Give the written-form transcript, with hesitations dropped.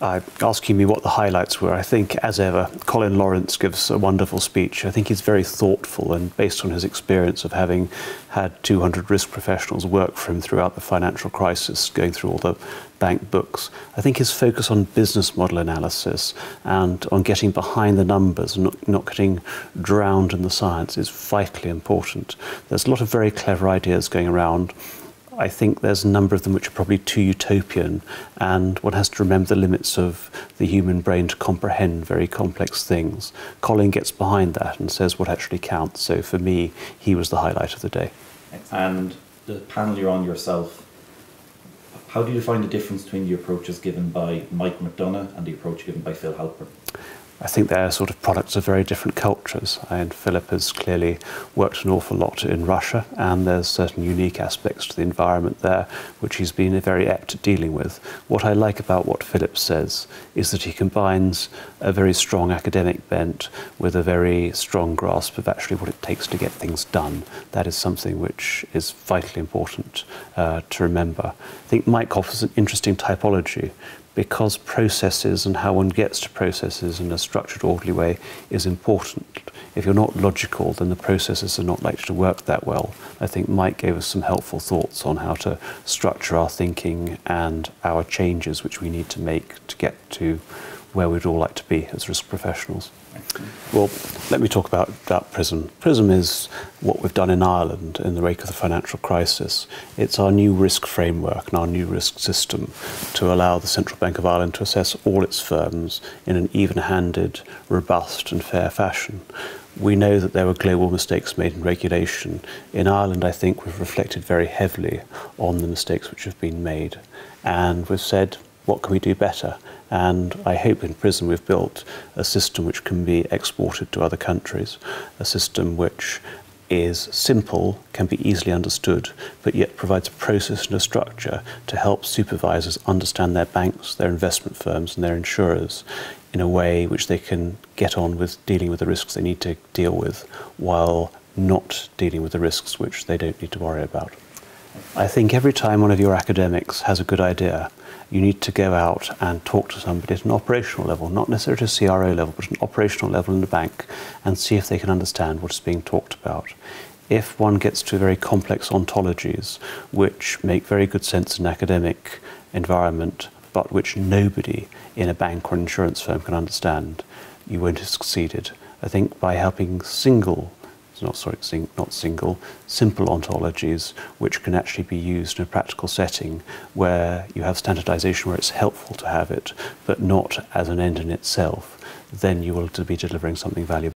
Asking me what the highlights were, I think, as ever, Colin Lawrence gives a wonderful speech. I think he's very thoughtful, and based on his experience of having had 200 risk professionals work for him throughout the financial crisis, going through all the bank books, I think his focus on business model analysis and on getting behind the numbers and not getting drowned in the science is vitally important. There's a lot of very clever ideas going around. I think there's a number of them which are probably too utopian, and one has to remember the limits of the human brain to comprehend very complex things. Colin gets behind that and says what actually counts. So for me, he was the highlight of the day. And the panel you're on yourself, how do you find the difference between the approaches given by Mike McDonough and the approach given by Phil Halpern? I think they're sort of products of very different cultures, and Philip has clearly worked an awful lot in Russia, and there's certain unique aspects to the environment there which he's been very apt at dealing with. What I like about what Philip says is that he combines a very strong academic bent with a very strong grasp of actually what it takes to get things done. That is something which is vitally important to remember. I think Mike offers an interesting typology, because processes and how one gets to processes in a structured, orderly way is important. If you're not logical, then the processes are not likely to work that well. I think Mike gave us some helpful thoughts on how to structure our thinking and our changes which we need to make to get to where we'd all like to be as risk professionals. Well, let me talk about PRISM. PRISM is what we've done in Ireland in the wake of the financial crisis. It's our new risk framework and our new risk system to allow the Central Bank of Ireland to assess all its firms in an even-handed, robust and fair fashion. We know that there were global mistakes made in regulation. In Ireland, I think we've reflected very heavily on the mistakes which have been made. And we've said, what can we do better? And I hope in PRISM we've built a system which can be exported to other countries, a system which is simple, can be easily understood, but yet provides a process and a structure to help supervisors understand their banks, their investment firms and their insurers in a way which they can get on with dealing with the risks they need to deal with, while not dealing with the risks which they don't need to worry about. I think every time one of your academics has a good idea, you need to go out and talk to somebody at an operational level, not necessarily at a CRO level, but at an operational level in the bank, and see if they can understand what is being talked about. If one gets to very complex ontologies, which make very good sense in an academic environment, but which nobody in a bank or an insurance firm can understand, you won't have succeeded. I think by helping simple ontologies which can actually be used in a practical setting where you have standardization where it's helpful to have it, but not as an end in itself, then you will be delivering something valuable.